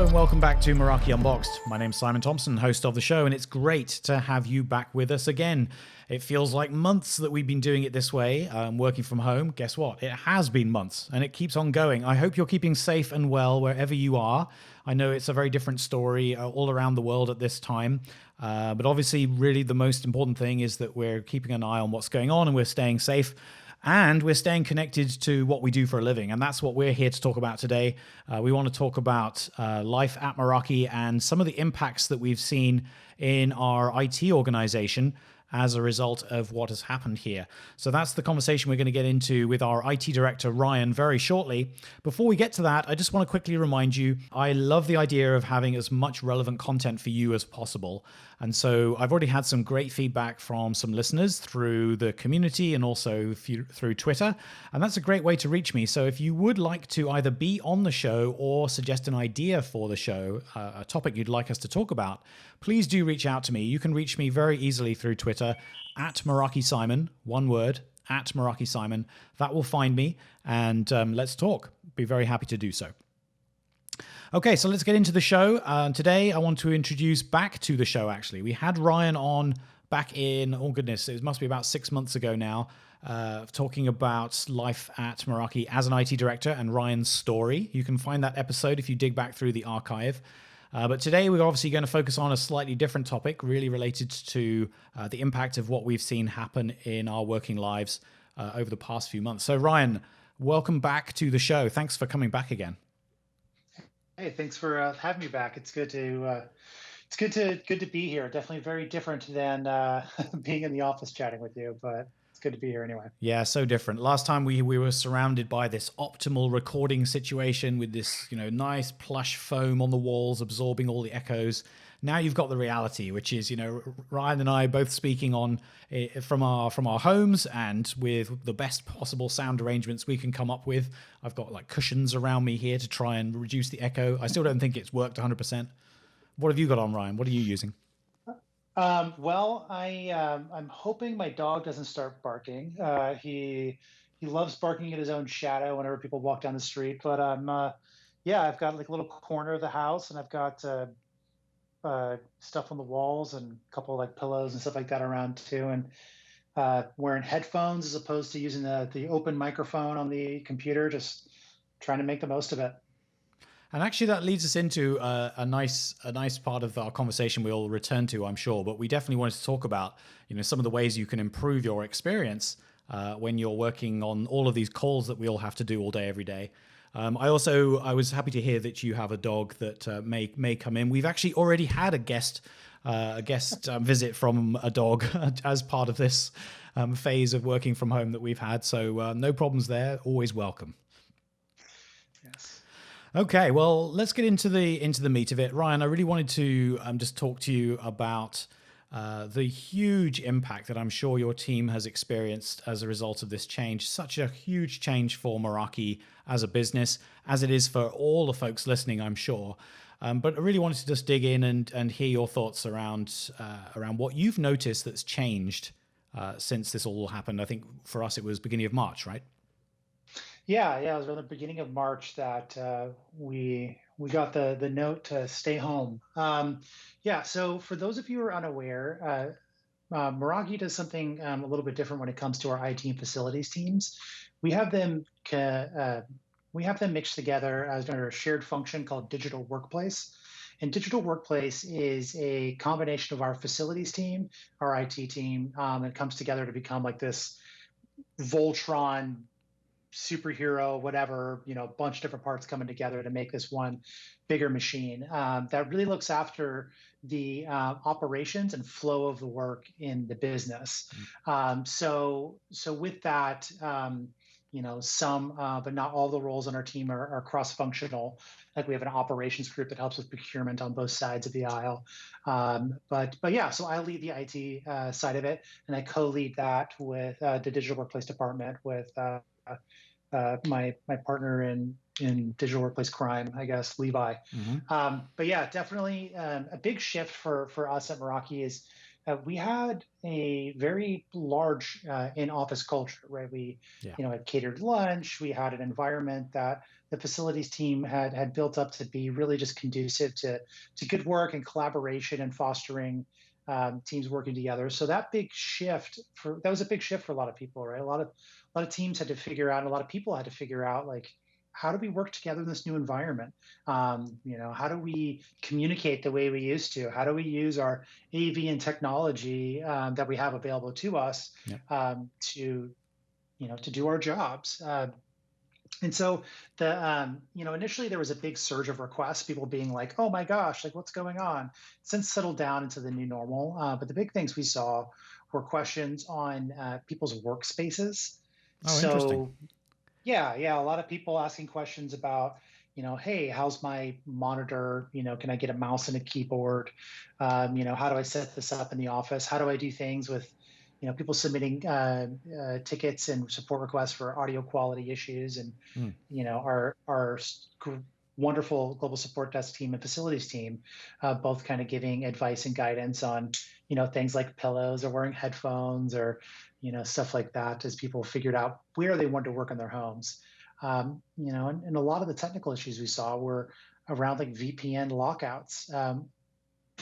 Hello and welcome back to Meraki Unboxed. My name's Simon Thompson, host of the show, and it's great to have you back with us again. It feels like months that we've been doing it this way, working from home. Guess what? It has been months, and it keeps on going. I hope you're keeping safe and well wherever you are. I know it's a very different story all around the world at this time, but obviously really the most important thing is that we're keeping an eye on what's going on and we're staying safe. And we're staying connected to what we do for a living. And that's what we're here to talk about today. We want to talk about life at Meraki and some of the impacts that we've seen in our IT organization as a result of what has happened here. So that's the conversation we're going to get into with our IT director, Ryan, very shortly. Before we get to that, I just want to quickly remind you, I love the idea of having as much relevant content for you as possible. And so I've already had some great feedback from some listeners through the community and also through Twitter. And that's a great way to reach me. So if you would like to either be on the show or suggest an idea for the show, a topic you'd like us to talk about, please do reach out to me. You can reach me very easily through Twitter at Meraki Simon, one word, at Meraki Simon. That will find me and let's talk. Be very happy to do so. Okay, so let's get into the show. Today, I want to introduce back to the show, actually. We had Ryan on back in, oh goodness, it must be about 6 months ago now, talking about life at Meraki as an IT director and Ryan's story. You can find that episode if you dig back through the archive. But today, we're obviously going to focus on a slightly different topic, really related to the impact of what we've seen happen in our working lives over the past few months. So Ryan, welcome back to the show. Thanks for coming back again. Hey, thanks for having me back. It's good to be here. Definitely very different than being in the office chatting with you, but it's good to be here anyway. Yeah, so different. Last time we were surrounded by this optimal recording situation with this, nice plush foam on the walls absorbing all the echoes. Now you've got the reality, which is, Ryan and I both speaking on from our homes and with the best possible sound arrangements we can come up with. I've got like cushions around me here to try and reduce the echo. I still don't think it's worked 100%. What have you got on, Ryan? What are you using? Well, I'm hoping my dog doesn't start barking. He loves barking at his own shadow whenever people walk down the street. But yeah, I've got like a little corner of the house, and I've got stuff on the walls and a couple of like pillows and stuff like that around too. And wearing headphones as opposed to using the open microphone on the computer, just trying to make the most of it. And actually, that leads us into a nice part of our conversation we'll return to, I'm sure. But we definitely wanted to talk about, some of the ways you can improve your experience when you're working on all of these calls that we all have to do all day, every day. I was happy to hear that you have a dog that may come in. We've actually already had a guest visit from a dog as part of this phase of working from home that we've had. So no problems there. Always welcome. Yes. Okay, well, let's get into the meat of it. Ryan, I really wanted to just talk to you about the huge impact that I'm sure your team has experienced as a result of this change. Such a huge change for Meraki as a business, as it is for all the folks listening, I'm sure. But I really wanted to just dig in and hear your thoughts around what you've noticed that's changed since this all happened. I think for us it was beginning of March, right? Yeah. It was around the beginning of March that we got the note to stay home. Yeah. So for those of you who are unaware, Meraki does something a little bit different when it comes to our IT and facilities teams. We have them mixed together as under a shared function called Digital Workplace. And Digital Workplace is a combination of our facilities team, our IT team, and comes together to become like this Voltron superhero, whatever, bunch of different parts coming together to make this one bigger machine that really looks after the operations and flow of the work in the business. So with that, some, but not all the roles on our team are cross-functional. Like we have an operations group that helps with procurement on both sides of the aisle. But yeah, so I lead the IT side of it, and I co-lead that with the digital workplace department with my partner in digital workplace crime, I guess, Levi. Mm-hmm. But yeah, definitely a big shift for us at Meraki is we had a very large in-office culture, right? We, Yeah. had catered lunch. We had an environment that the facilities team had built up to be really just conducive to good work and collaboration and fostering teams working together. So that was a big shift for a lot of people, right? A lot of teams had to figure out, and a lot of people had to figure out, like, how do we work together in this new environment? How do we communicate the way we used to? How do we use our AV and technology that we have available to us Yeah. to do our jobs? And so initially there was a big surge of requests, people being like, "Oh my gosh, like what's going on?" Since settled down into the new normal, but the big things we saw were questions on people's workspaces. Oh, interesting. So yeah, a lot of people asking questions about, hey, how's my monitor? Can I get a mouse and a keyboard? How do I set this up in the office? How do I do things with, people submitting tickets and support requests for audio quality issues, and Mm. wonderful global support desk team and facilities team, both kind of giving advice and guidance on, things like pillows or wearing headphones or, stuff like that, as people figured out where they wanted to work in their homes. And a lot of the technical issues we saw were around like VPN lockouts.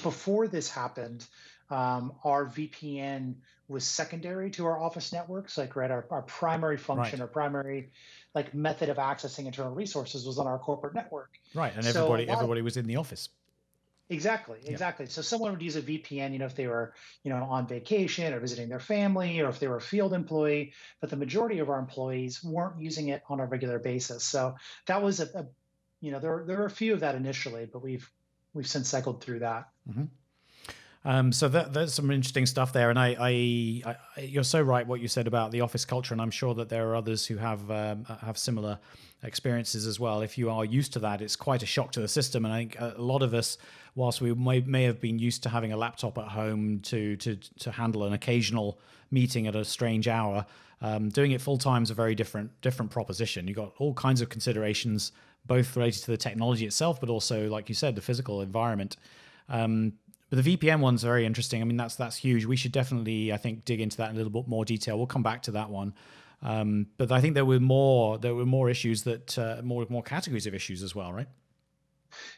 Before this happened, our VPN was secondary to our office networks. Like, right, our primary Right. function, our primary like method of accessing internal resources was on our corporate network. Right. And So a lot of everybody was in the office. Exactly, Yeah. exactly. So someone would use a VPN, if they were, on vacation or visiting their family, or if they were a field employee, but the majority of our employees weren't using it on a regular basis. So that was there were a few of that initially, but we've since cycled through that. Hmm. So there's some interesting stuff there, and you're so right what you said about the office culture, and I'm sure that there are others who have similar experiences as well. If you are used to that, it's quite a shock to the system, and I think a lot of us, whilst we may have been used to having a laptop at home to handle an occasional meeting at a strange hour, doing it full time is a very different proposition. You've got all kinds of considerations, both related to the technology itself, but also, like you said, the physical environment. But the VPN one's very interesting. I mean, that's huge. We should definitely, I think, dig into that in a little bit more detail. We'll come back to that one. But I think there were more issues that more categories of issues as well, right?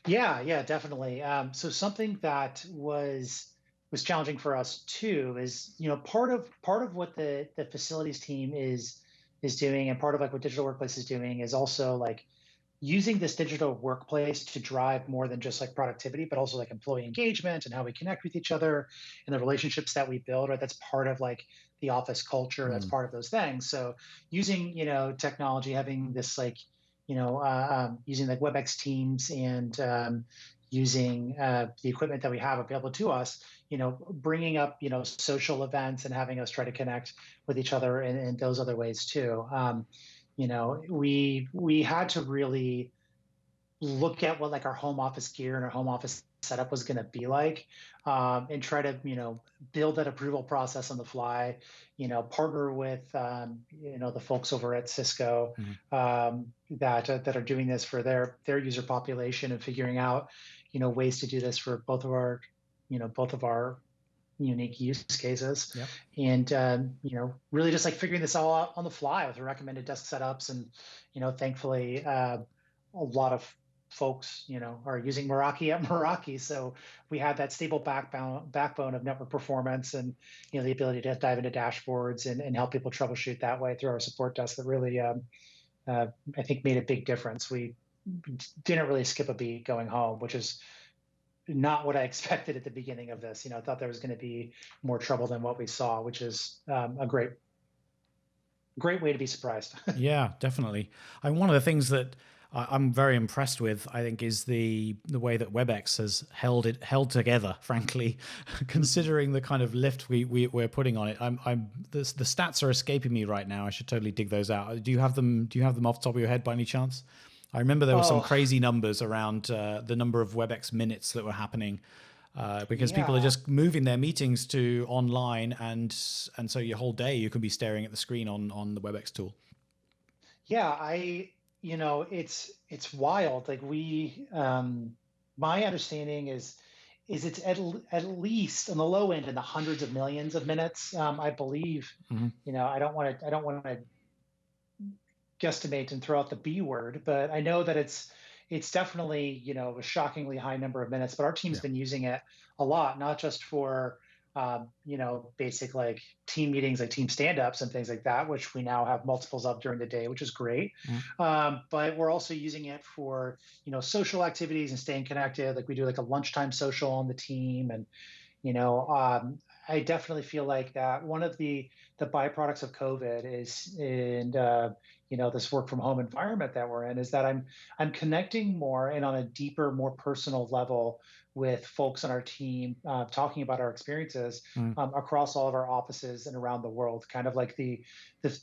Yeah, definitely. So something that was challenging for us too is, part of what the facilities team is doing, and part of like what digital workplace is doing, is also like using this digital workplace to drive more than just like productivity, but also like employee engagement and how we connect with each other and the relationships that we build. Right, that's part of like the office culture. That's Mm. part of those things. So using, technology, having this like, using like WebEx Teams, and using the equipment that we have available to us, bringing up, social events and having us try to connect with each other in those other ways too. We had to really look at what like our home office gear and our home office setup was going to be like, and try to, build that approval process on the fly, partner with, the folks over at Cisco, Mhm. that are doing this for their user population, and figuring out, ways to do this for both of our unique use cases. Yep. And really just like figuring this all out on the fly with the recommended desk setups. And thankfully, a lot of folks, are using Meraki at Meraki, so we had that stable backbone of network performance, and the ability to dive into dashboards, and help people troubleshoot that way through our support desk, that really, I think, made a big difference. We didn't really skip a beat going home, which is not what I expected at the beginning of this. I thought there was going to be more trouble than what we saw, which is a great way to be surprised. Yeah, definitely. And one of the things that I'm very impressed with, I think, is the way that WebEx has held together. Frankly, considering the kind of lift we're putting on it, the stats are escaping me right now. I should totally dig those out. Do you have them? Do you have them off the top of your head by any chance? I remember there were some Oh, crazy numbers around the number of WebEx minutes that were happening, because people are yeah. just moving their meetings to online, and so your whole day you can be staring at the screen on the WebEx tool. Yeah, it's wild. Like, my understanding is it's at least on the low end in the hundreds of millions of minutes. I believe, Hmm. I don't want to guesstimate and throw out the B word, but I know that it's definitely, a shockingly high number of minutes. But our team's Yeah. been using it a lot, not just for basic like team meetings, like team stand-ups and things like that, which we now have multiples of during the day, which is great. Mhm. But we're also using it for social activities and staying connected. Like we do like a lunchtime social on the team, and you know, um, I definitely feel like that one of the byproducts of COVID is, and this work from home environment that we're in, is that I'm connecting more and on a deeper, more personal level with folks on our team, talking about our experiences Mhm. across all of our offices and around the world. Kind of like the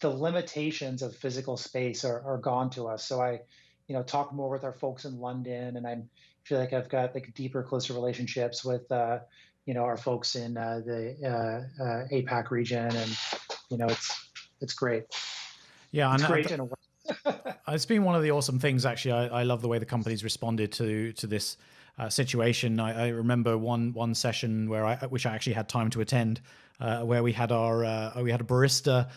limitations of physical space are gone to us. So I, talk more with our folks in London, and feel like I've got like deeper, closer relationships with our folks in the APAC region, and it's great. Yeah, It's and great in a way. it's been one of the awesome things. Actually, I love the way the company's responded to this situation. I remember one session where which I actually had time to attend, where we had a barista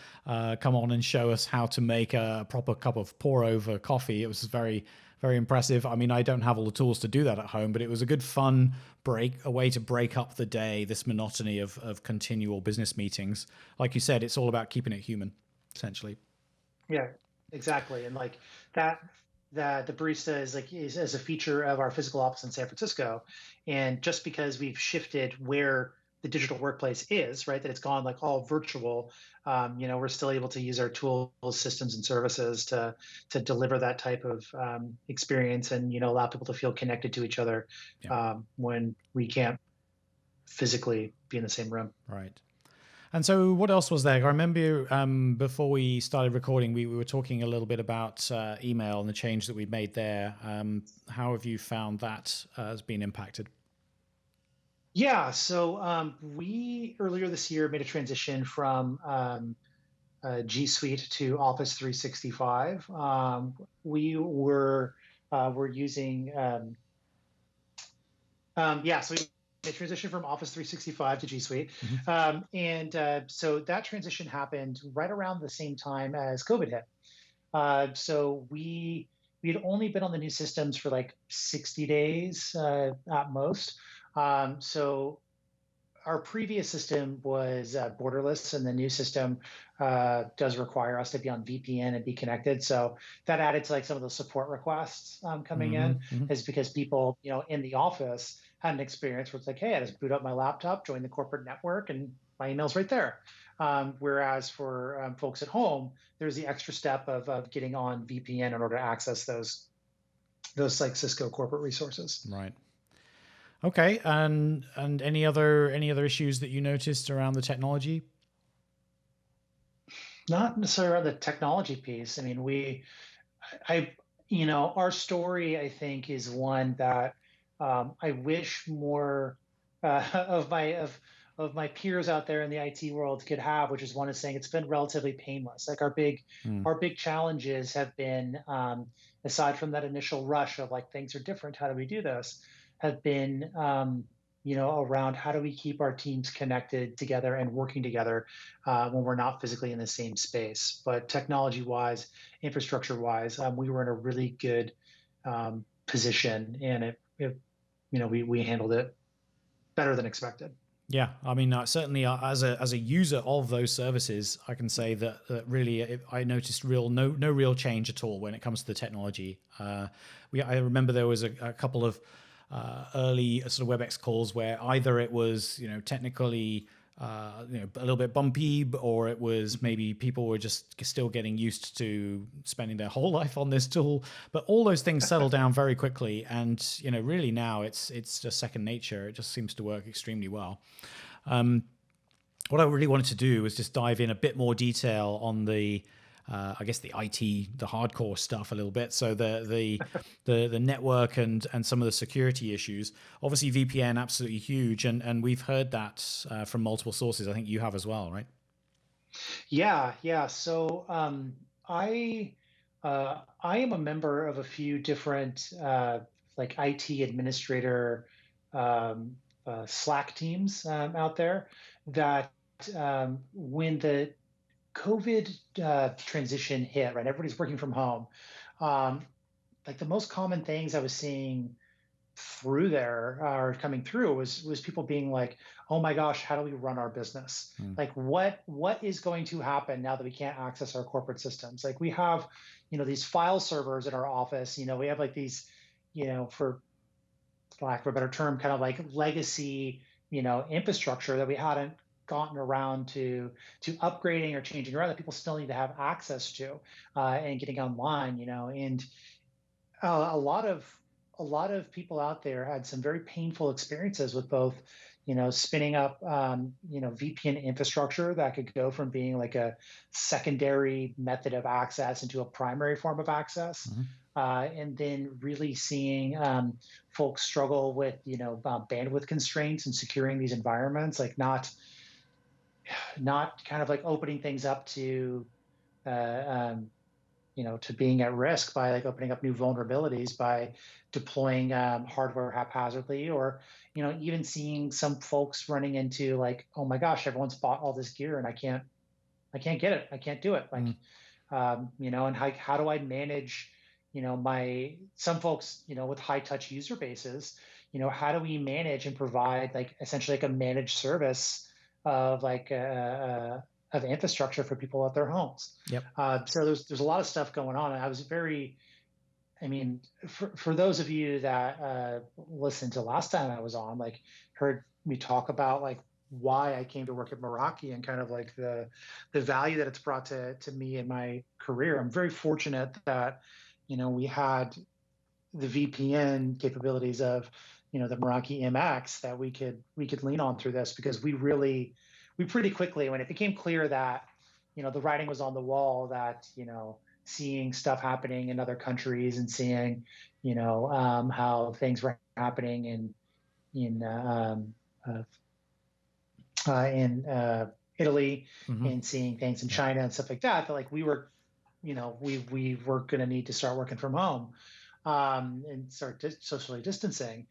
come on and show us how to make a proper cup of pour over coffee. It was very impressive. I mean, I don't have all the tools to do that at home, but it was a good fun a way to break up the day, this monotony of continual business meetings. Like you said, it's all about keeping it human, essentially. Yeah, exactly. And like that, that the barista is as a feature of our physical office in San Francisco. And just because we've shifted where the digital workplace is, right, that it's gone like all virtual, we're still able to use our tools, systems, and services to deliver that type of experience, and allow people to feel connected to each other Yeah, when we can't physically be in the same room. right. And so, what else was there? I remember before we started recording, we were talking a little bit about email and the change that we made there. How have you found that has been impacted? Yeah, so we earlier this year made a transition from G Suite to Office 365. We're using yeah, so we transitioned from Office 365 to G Suite, Hmm. and so that transition happened right around the same time as COVID hit. So we had only been on the new systems for like 60 days at most. So our previous system was borderless, and the new system does require us to be on VPN and be connected. So that added to like some of the support requests coming Hmm. in, Hmm. is because people, in the office had an experience where it's like, hey, I just boot up my laptop, join the corporate network, and my email's right there. Whereas for folks at home, there's the extra step of getting on VPN in order to access those like Cisco corporate resources. Right. Okay. And any other issues that you noticed around the technology? Not necessarily around the technology piece. I mean, I, our story, I think, is one that I wish more of my peers out there in the IT world could have, which is one is saying it's been relatively painless. Like Mm. our big challenges have been, aside from that initial rush of like things are different, how do we do this, have been around how do we keep our teams connected together and working together when we're not physically in the same space. But technology wise, infrastructure wise, we were in a really good position, and we handled it better than expected. Yeah, I mean, certainly as a user of those services, I can say that really I noticed no real change at all when it comes to the technology. I remember there was a couple of early sort of WebEx calls where either it was technically a little bit bumpy, or it was maybe people were just still getting used to spending their whole life on this tool. But all those things settle down very quickly, and really now it's just second nature. It just seems to work extremely well. What I really wanted to do was just dive in a bit more detail on I guess the IT, the hardcore stuff a little bit. So the network and some of the security issues. Obviously, VPN absolutely huge, and we've heard that from multiple sources. I think you have as well, right? Yeah, yeah. So I am a member of a few different like IT administrator Slack teams out there that when the COVID transition hit, right, everybody's working from home. Um, like the most common things I was seeing through there or coming through was people being like, "Oh my gosh, how do we run our business? Mm. Like, what is going to happen now that we can't access our corporate systems? Like, we have, these file servers in our office. We have like these, for lack of a better term, kind of like legacy, infrastructure that we hadn't gotten around to upgrading or changing around that people still need to have access to and getting online, and a lot of people out there had some very painful experiences with both, spinning up, VPN infrastructure that could go from being like a secondary method of access into a primary form of access, Mhm. and then really seeing folks struggle with, bandwidth constraints and securing these environments, like not kind of like opening things up to uh, um, to being at risk by like opening up new vulnerabilities by deploying hardware haphazardly, or even seeing some folks running into like, oh my gosh, everyone's bought all this gear and I can't get it, I can't do it. Like, Mm. and how do I manage, my some folks, with high touch user bases, how do we manage and provide like essentially like a managed service of like of infrastructure for people at their homes. Yep. So there's a lot of stuff going on, and I mean, for those of you that listened to last time I was on, like heard me talk about like why I came to work at Meraki and kind of like the value that it's brought to me in my career. I'm very fortunate that we had the VPN capabilities of the Meraki MX that we could lean on through this, because we pretty quickly, when it became clear that the writing was on the wall, that seeing stuff happening in other countries and seeing how things were happening in uh, in Italy, Hmm. and seeing things in Yep. China and stuff like that, that like we were we were going to need to start working from home, and start socially distancing.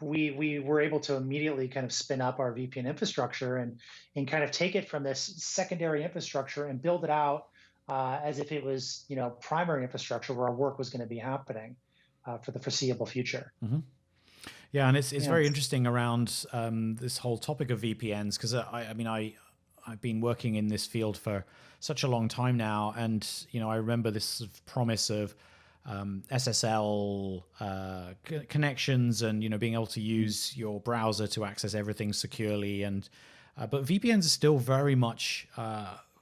We were able to immediately kind of spin up our VPN infrastructure and kind of take it from this secondary infrastructure and build it out as if it was primary infrastructure where our work was going to be happening for the foreseeable future. Hmm. Yeah, and it's Yeah. very interesting around this whole topic of VPNs, because I mean I've been working in this field for such a long time now, and I remember this sort of promise of SSL connections, and being able to use your browser to access everything securely, and but VPNs are still very much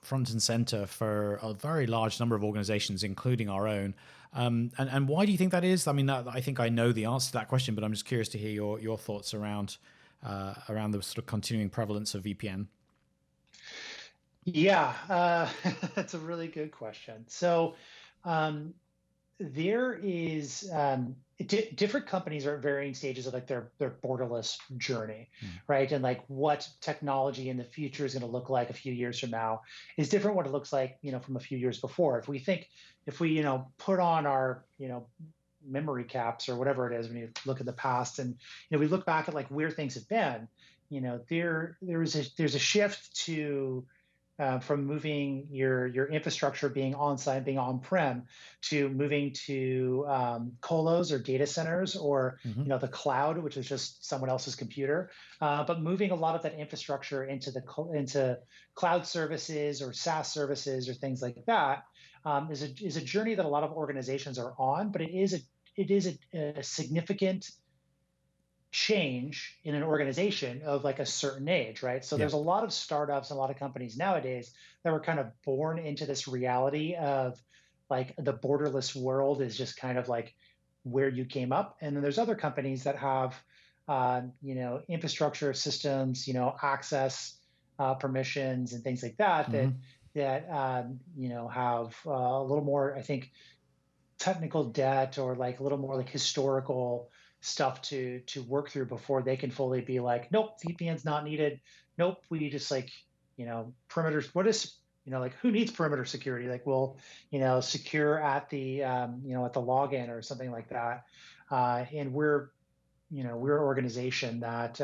front and center for a very large number of organizations, including our own. And why do you think that is? I mean, I think I know the answer to that question, but I'm just curious to hear your thoughts around the sort of continuing prevalence of VPN. Yeah, that's a really good question. So, um, there is different companies are at varying stages of like their borderless journey, Mm. right? And like what technology in the future is going to look like a few years from now is different what it looks like, from a few years before. If we put on our memory caps or whatever it is, when you look at the past and we look back at like where things have been, there's a shift to from moving your infrastructure being on site, being on prem, to moving to colos or data centers, or Hmm. the cloud, which is just someone else's computer. But moving a lot of that infrastructure into cloud services or SaaS services or things like that is a journey that a lot of organizations are on. But it is a significant change in an organization of like a certain age, right? So Yeah. there's a lot of startups and a lot of companies nowadays that were kind of born into this reality of like the borderless world is just kind of like where you came up. And then there's other companies that have, infrastructure systems, access permissions and things like that Hmm. have a little more, I think, technical debt or like a little more like historical stuff to work through before they can fully be like, nope, VPN's not needed. Nope, we just like, perimeters. What is, like who needs perimeter security? Like we'll, secure at the at the login or something like that. And we're an organization that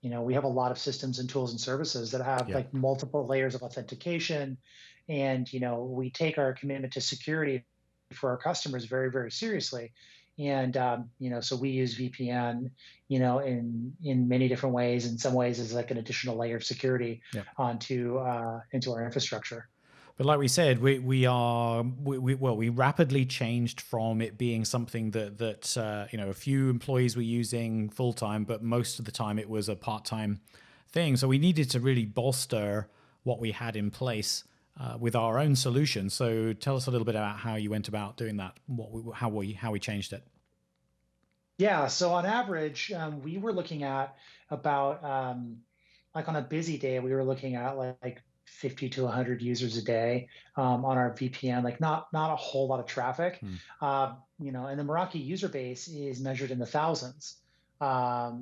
we have a lot of systems and tools and services that have Yeah. like multiple layers of authentication, and we take our commitment to security for our customers very, very seriously. And so we use VPN, in many different ways. In some ways, as like an additional layer of security Yeah. onto into our infrastructure. But like we said, we rapidly changed from it being something that a few employees were using full time, but most of the time it was a part time thing. So we needed to really bolster what we had in place with our own solution. So tell us a little bit about how you went about doing that, how we changed it. Yeah, so on average, we were looking at about like on a busy day, we were looking at like 50 to 100 users a day on our VPN, like not a whole lot of traffic. Hmm. And the Meraki user base is measured in the thousands.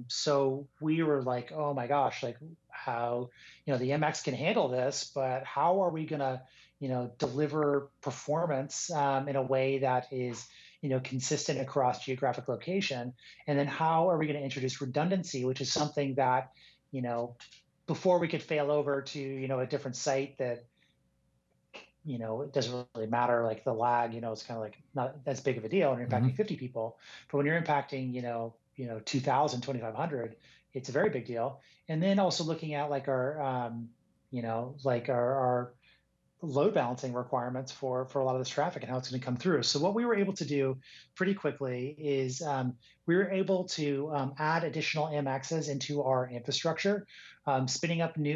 So we were like, oh my gosh, like how, the MX can handle this, but how are we gonna, deliver performance in a way that is consistent across geographic location? And then how are we going to introduce redundancy, which is something that, you know, before we could fail over to, a different site that, it doesn't really matter. Like the lag, it's kind of like not as big of a deal when you're impacting Hmm. 50 people. But when you're impacting, 2,000, 2,500, it's a very big deal. And then also looking at like our, like our load balancing requirements for a lot of this traffic and how it's going to come through. So what we were able to do pretty quickly is we were able to add additional MXs into our infrastructure, spinning up new,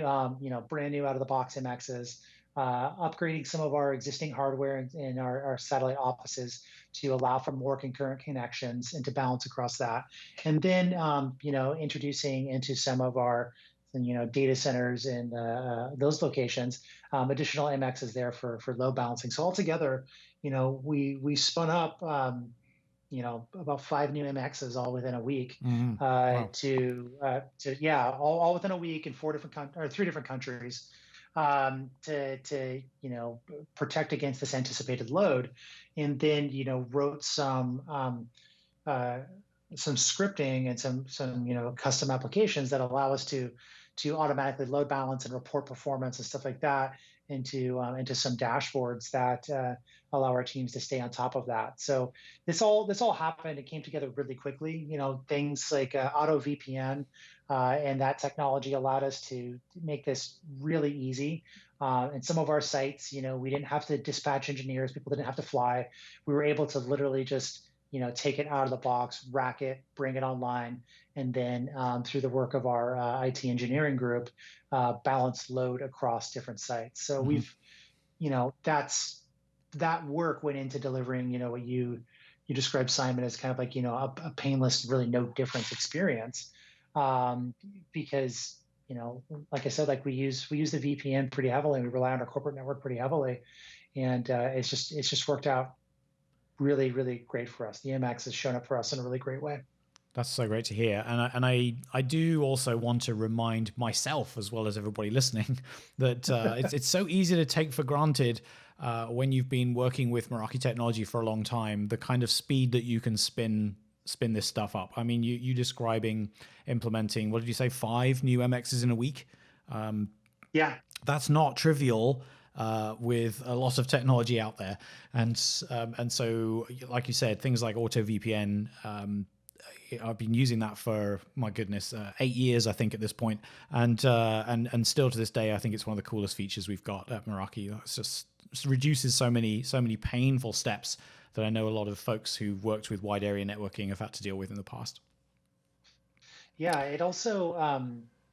brand new out of the box MXs, upgrading some of our existing hardware in our satellite offices to allow for more concurrent connections and to balance across that. And then, introducing into some of our data centers and those locations, additional MXs there for load balancing. So altogether, we spun up, about 5 new MXs all within a week, Hmm. Wow. yeah, all within a week in or 3 different countries, to protect against this anticipated load. And then wrote uh, some scripting and some custom applications that allow us to automatically load balance and report performance and stuff like that into some dashboards that allow our teams to stay on top of that. So this all happened. It came together really quickly. Things like auto VPN and that technology allowed us to make this really easy. And some of our sites, we didn't have to dispatch engineers. People didn't have to fly. We were able to literally just take it out of the box, rack it, bring it online, and then through the work of our IT engineering group, balance load across different sites. So Hmm. that work went into delivering, what you described, Simon, as kind of like a painless, really no difference experience, because like I said, like we use the VPN pretty heavily, and we rely on our corporate network pretty heavily, and it's just worked out really, really great for us. The MX has shown up for us in a really great way. That's so great to hear, and I do also want to remind myself as well as everybody listening that it's so easy to take for granted when you've been working with Meraki technology for a long time, the kind of speed that you can spin this stuff up. I mean, you describing implementing, what did you say, 5 new MXs in a week? Yeah. That's not trivial with a lot of technology out there, and so like you said, things like auto VPN. I've been using that for, my goodness, 8 years, I think, at this point, and still to this day, I think it's one of the coolest features we've got at Meraki. It's just reduces so many painful steps that I know a lot of folks who've worked with wide area networking have had to deal with in the past. Yeah. It also,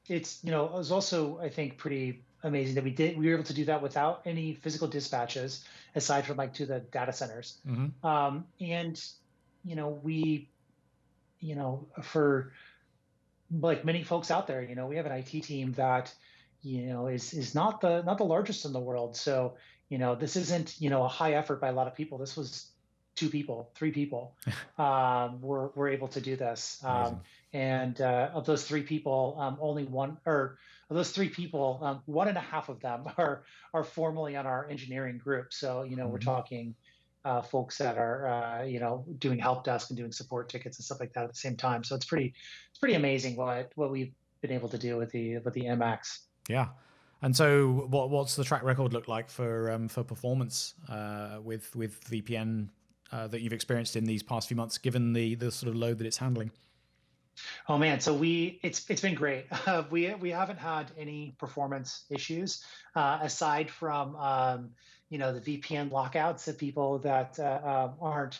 it was also, I think, pretty amazing that we were able to do that without any physical dispatches aside from like to the data centers. Hmm. And, we, for like many folks out there, we have an IT team that, is not the largest in the world. So, this isn't, a high effort by a lot of people. This was 2 people, 3 people, were able to do this. Amazing. And of those 3 people, only one, or of those 3 people, one and a half of them are formally on our engineering group. So, we're Hmm. talking folks that are doing help desk and doing support tickets and stuff like that at the same time. So it's pretty amazing what we've been able to do with the MX. Yeah. And so, what's the track record look like for performance with VPN that you've experienced in these past few months, given the sort of load that it's handling? Oh man, so it's been great. We haven't had any performance issues aside from the VPN lockouts of people that aren't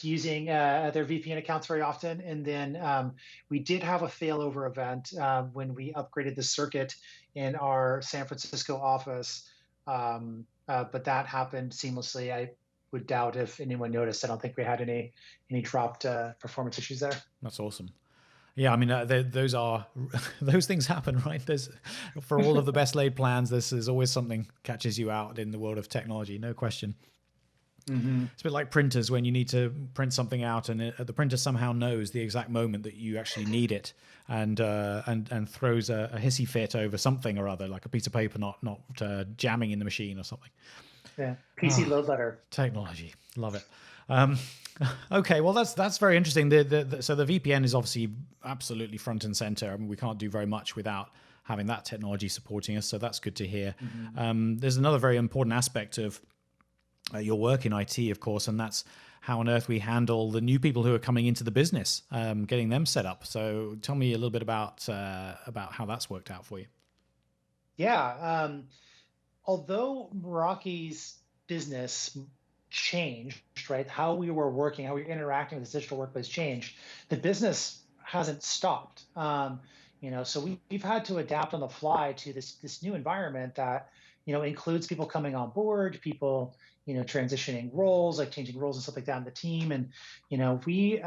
using their VPN accounts very often. And then we did have a failover event when we upgraded the circuit in our San Francisco office, but that happened seamlessly. I would doubt if anyone noticed. I don't think we had any dropped performance issues there. That's awesome. Yeah, I mean, those are those things happen, right? There's for all of the best laid plans, there's always something catches you out in the world of technology, no question. Hmm. It's a bit like printers when you need to print something out, and the printer somehow knows the exact moment that you actually need it, and throws a hissy fit over something or other, like a piece of paper not jamming in the machine or something. Yeah, PC load letter. Technology, love it. Um, okay, well that's very interesting. So the VPN is obviously absolutely front and center. I mean, we can't do very much without having that technology supporting us. So that's good to hear. There's another very important aspect of your work in IT, of course, and that's how on earth we handle the new people who are coming into the business, getting them set up. So tell me a little bit about how that's worked out for you. Yeah. Although Meraki's business changed, right? How we were working, how we were interacting with this digital workplace changed. The business hasn't stopped. So we've had to adapt on the fly to this new environment that includes people coming on board, people transitioning roles, like changing roles and stuff like that in the team. And we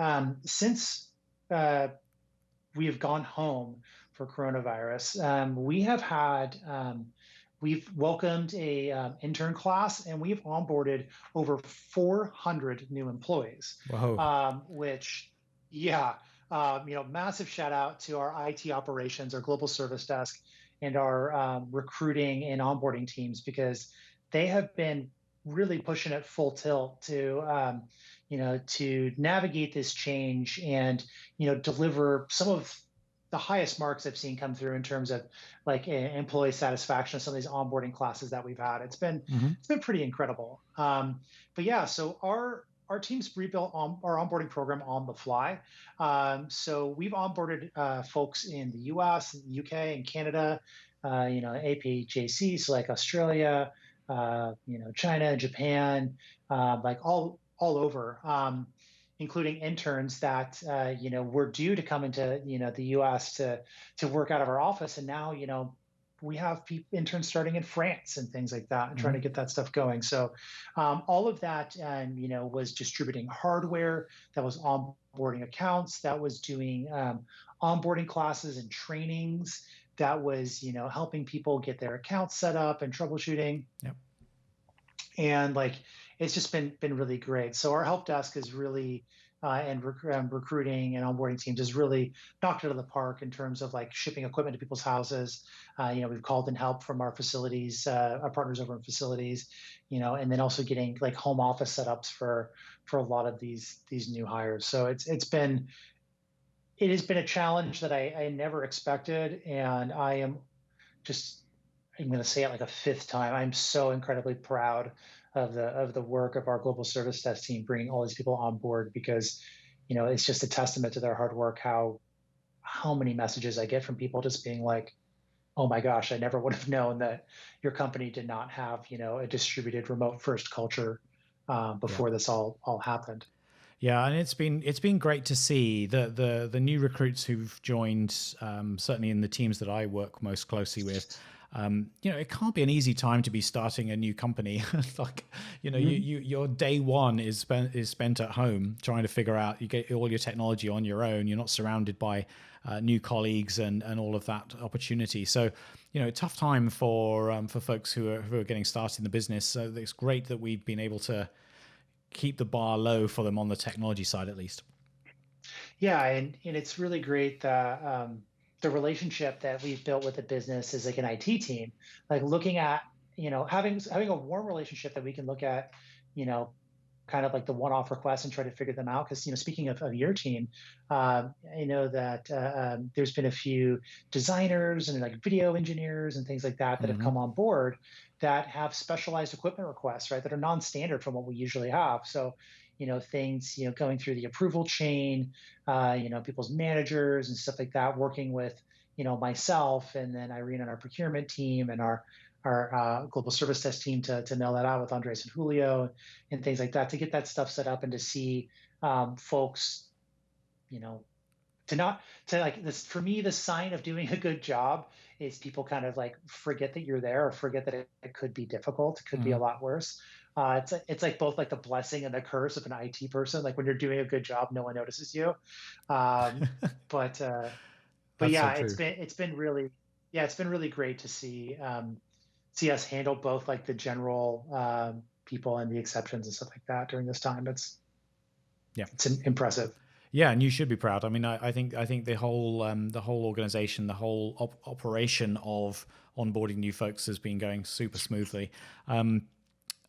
since we have gone home for coronavirus, we've welcomed a intern class, and we've onboarded over 400 new employees. Whoa. Which, yeah, massive shout out to our IT operations, our global service desk, and our recruiting and onboarding teams, because they have been really pushing it full tilt to navigate this change and deliver some of the highest marks I've seen come through in terms of like employee satisfaction. Some of these onboarding classes that we've had, it's been pretty incredible. But yeah, so our teams rebuilt our onboarding program on the fly. So we've onboarded folks in the U.S., UK, and Canada. APJC, so like Australia, China, Japan, like all over. Including interns that were due to come into the U.S. to work out of our office, and now we have interns starting in France and things like that, and trying to get that stuff going. So all of that was distributing hardware, that was onboarding accounts, that was doing onboarding classes and trainings, that was helping people get their accounts set up and troubleshooting. Yep. And like it's just been really great. So our help desk is really and recruiting and onboarding teams is really knocked it out of the park in terms of like shipping equipment to people's houses. We've called in help from our facilities, our partners over in facilities, and then also getting like home office setups for a lot of these new hires. So it has been a challenge that I never expected, and I'm going to say it like a fifth time. I'm so incredibly proud of the work of our global service desk team, bringing all these people on board, because it's just a testament to their hard work. How many messages I get from people just being like, "Oh my gosh, I never would have known that your company did not have a distributed remote first culture before this all happened." Yeah, and it's been great to see the new recruits who've joined, certainly in the teams that I work most closely with. It can't be an easy time to be starting a new company. Like, your day one is spent at home trying to figure out, you get all your technology on your own. You're not surrounded by new colleagues and all of that opportunity. So, tough time for folks who are getting started in the business. So it's great that we've been able to keep the bar low for them on the technology side, at least. Yeah, and it's really great that the relationship that we've built with the business is like an IT team, like looking at having a warm relationship that we can look at, kind of like the one-off requests and try to figure them out. Because speaking of your team, I know that there's been a few designers and like video engineers and things like that that have Hmm. come on board that have specialized equipment requests, right? That are non-standard from what we usually have. So things going through the approval chain, people's managers and stuff like that, working with myself and then Irene and our procurement team and our global service desk team to nail that out with Andres and Julio and things like that to get that stuff set up and to see folks, you know, to not to like this for me, the sign of doing a good job is people kind of like forget that you're there or forget that it could be difficult, it could be a Hmm. lot worse. It's like both like the blessing and the curse of an IT person. Like when you're doing a good job, no one notices you. Um, but uh, but That's so yeah, true. it's been really great to see us handle both like the general people and the exceptions and stuff like that during this time. Yeah. It's impressive. Yeah, and you should be proud. I mean, I think the whole organization, the whole operation of onboarding new folks has been going super smoothly.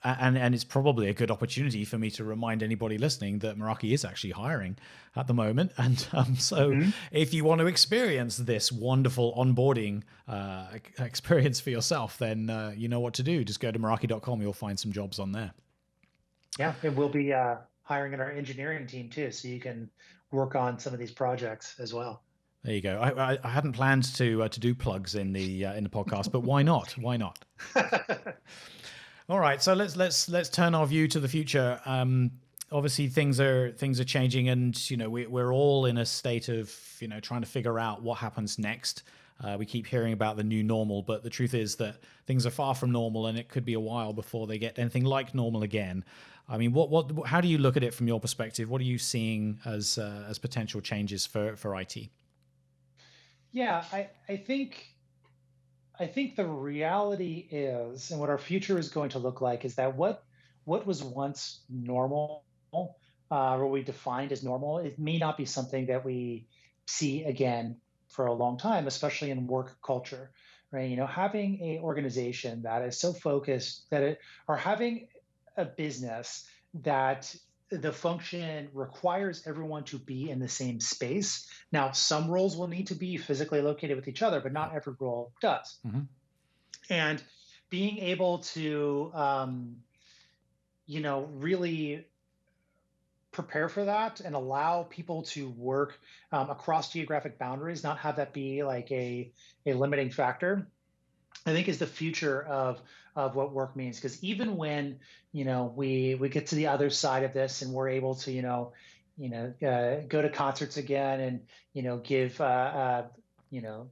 And it's probably a good opportunity for me to remind anybody listening that Meraki is actually hiring at the moment. And so, Mhm. if you want to experience this wonderful onboarding experience for yourself, then you know what to do. Just go to Meraki.com. You'll find some jobs on there. Yeah, and we'll be hiring in our engineering team too, so you can work on some of these projects as well. There you go. I hadn't planned to do plugs in the podcast, but why not? Why not? All right, so let's turn our view to the future. Obviously, things are changing, and we're all in a state of trying to figure out what happens next. We keep hearing about the new normal, but the truth is that things are far from normal, and it could be a while before they get anything like normal again. I mean, how do you look at it from your perspective? What are you seeing as potential changes for IT? Yeah, I think the reality is, and what our future is going to look like, is that what was once normal, what we defined as normal, it may not be something that we see again for a long time, especially in work culture, right? Having a organization that is so focused that it, or having a business that the function requires everyone to be in the same space. Now, some roles will need to be physically located with each other, but Yep. not every role does. Hmm. And being able to, really prepare for that and allow people to work across geographic boundaries, not have that be like a limiting factor, I think is the future of what work means. Because even when we get to the other side of this and we're able to go to concerts again and give you know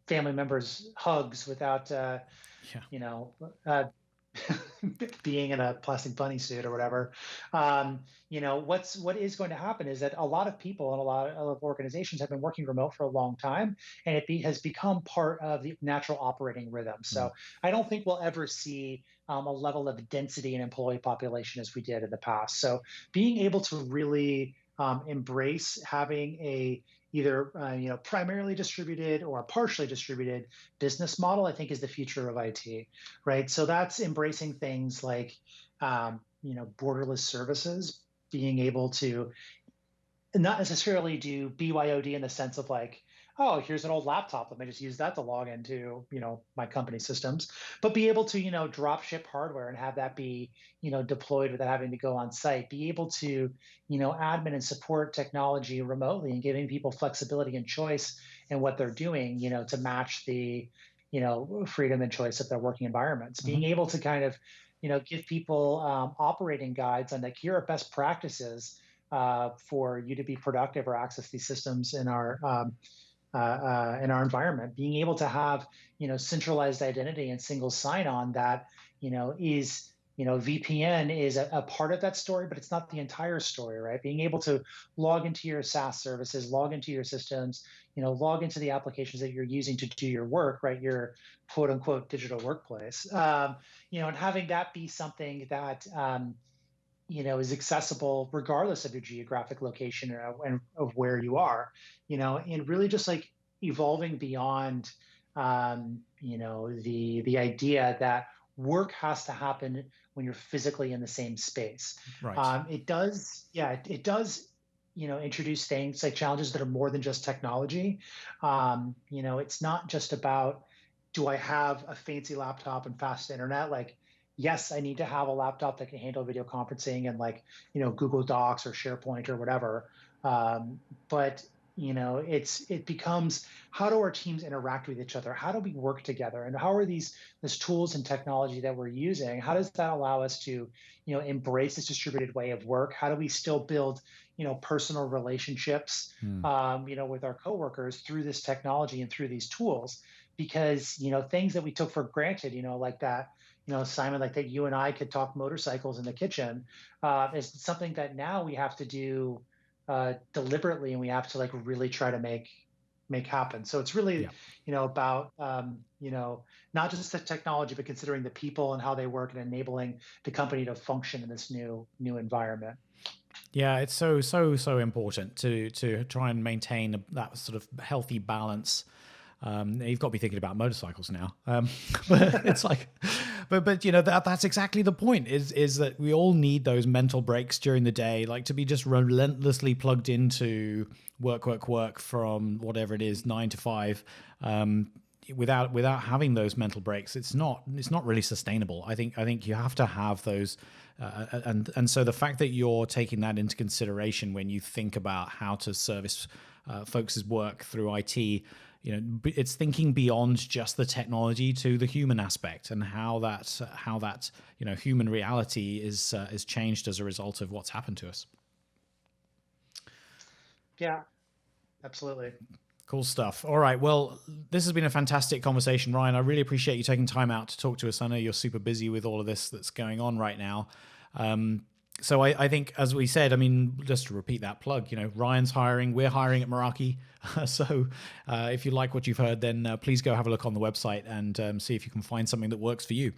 family members hugs without Yeah. you know uh, being in a plastic bunny suit or whatever. What is going to happen is that a lot of people and a lot of organizations have been working remote for a long time, and has become part of the natural operating rhythm. Mm. So I don't think we'll ever see a level of density in employee population as we did in the past. So being able to really embrace having a either primarily distributed or partially distributed business model, I think is the future of IT, right? So that's embracing things like borderless services, being able to not necessarily do BYOD in the sense of like, oh, here's an old laptop. Let me just use that to log into, my company systems, but be able to, drop ship hardware and have that be, deployed without having to go on site. Be able to, admin and support technology remotely and giving people flexibility and choice in what they're doing, to match the, freedom and choice of their working environments. Hmm. Being able to kind of, give people operating guides on like here are best practices for you to be productive or access these systems in our environment. Being able to have centralized identity and single sign-on that is VPN is a part of that story, but it's not the entire story, right? Being able to log into your SaaS services, log into your systems, log into the applications that you're using to do your work, right? Your quote unquote digital workplace, and having that be something that is accessible regardless of your geographic location and of where you are, and really just like evolving beyond, the idea that work has to happen when you're physically in the same space. Right. It does, yeah, it does, introduce things like challenges that are more than just technology. It's not just about, do I have a fancy laptop and fast internet? Like, yes, I need to have a laptop that can handle video conferencing and like, Google Docs or SharePoint or whatever. Um, but it becomes, how do our teams interact with each other? How do we work together? And how are these tools and technology that we're using? How does that allow us to, embrace this distributed way of work? How do we still build, personal relationships, Hmm. with our coworkers through this technology and through these tools? Because things that we took for granted, like that, Simon, like that you and I could talk motorcycles in the kitchen, is something that now we have to do deliberately, and we have to like really try to make happen. So it's really, Yeah. about not just the technology, but considering the people and how they work and enabling the company to function in this new environment. Yeah, it's so important to try and maintain that sort of healthy balance. You've got to be thinking about motorcycles now, but it's like, but that's exactly the point. Is that we all need those mental breaks during the day, like to be just relentlessly plugged into work from whatever it is, 9 to 5. Without having those mental breaks, it's not really sustainable. I think you have to have those, and so the fact that you're taking that into consideration when you think about how to service folks' work through IT, it's thinking beyond just the technology to the human aspect and how that human reality is changed as a result of what's happened to us. Yeah, absolutely. Cool stuff. All right. Well, this has been a fantastic conversation, Ryan. I really appreciate you taking time out to talk to us. I know you're super busy with all of this that's going on right now. So I think, as we said, I mean, just to repeat that plug, Ryan's hiring, we're hiring at Meraki. So if you like what you've heard, then please go have a look on the website and see if you can find something that works for you.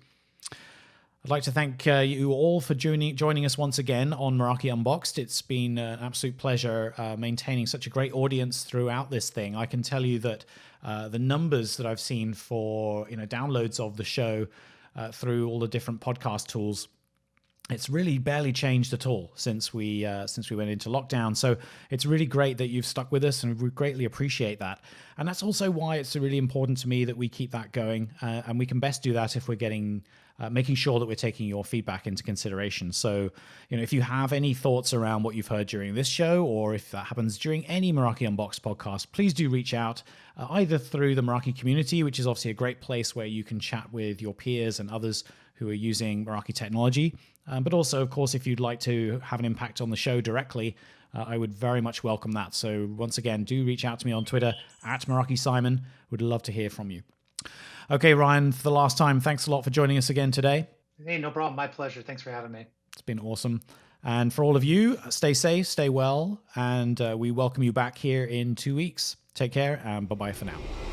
I'd like to thank you all for joining us once again on Meraki Unboxed. It's been an absolute pleasure maintaining such a great audience throughout this thing. I can tell you that the numbers that I've seen for downloads of the show through all the different podcast tools, it's really barely changed at all since we went into lockdown. So it's really great that you've stuck with us, and we greatly appreciate that. And that's also why it's really important to me that we keep that going. And we can best do that if we're making sure that we're taking your feedback into consideration. So, if you have any thoughts around what you've heard during this show, or if that happens during any Meraki Unboxed podcast, please do reach out either through the Meraki community, which is obviously a great place where you can chat with your peers and others who are using Meraki technology. But also, of course, if you'd like to have an impact on the show directly, I would very much welcome that. So once again, do reach out to me on Twitter at Meraki Simon. Would love to hear from you. Okay, Ryan, for the last time, thanks a lot for joining us again today. Hey, no problem. My pleasure. Thanks for having me. It's been awesome. And for all of you, stay safe, stay well, and we welcome you back here in 2 weeks. Take care, and bye-bye for now.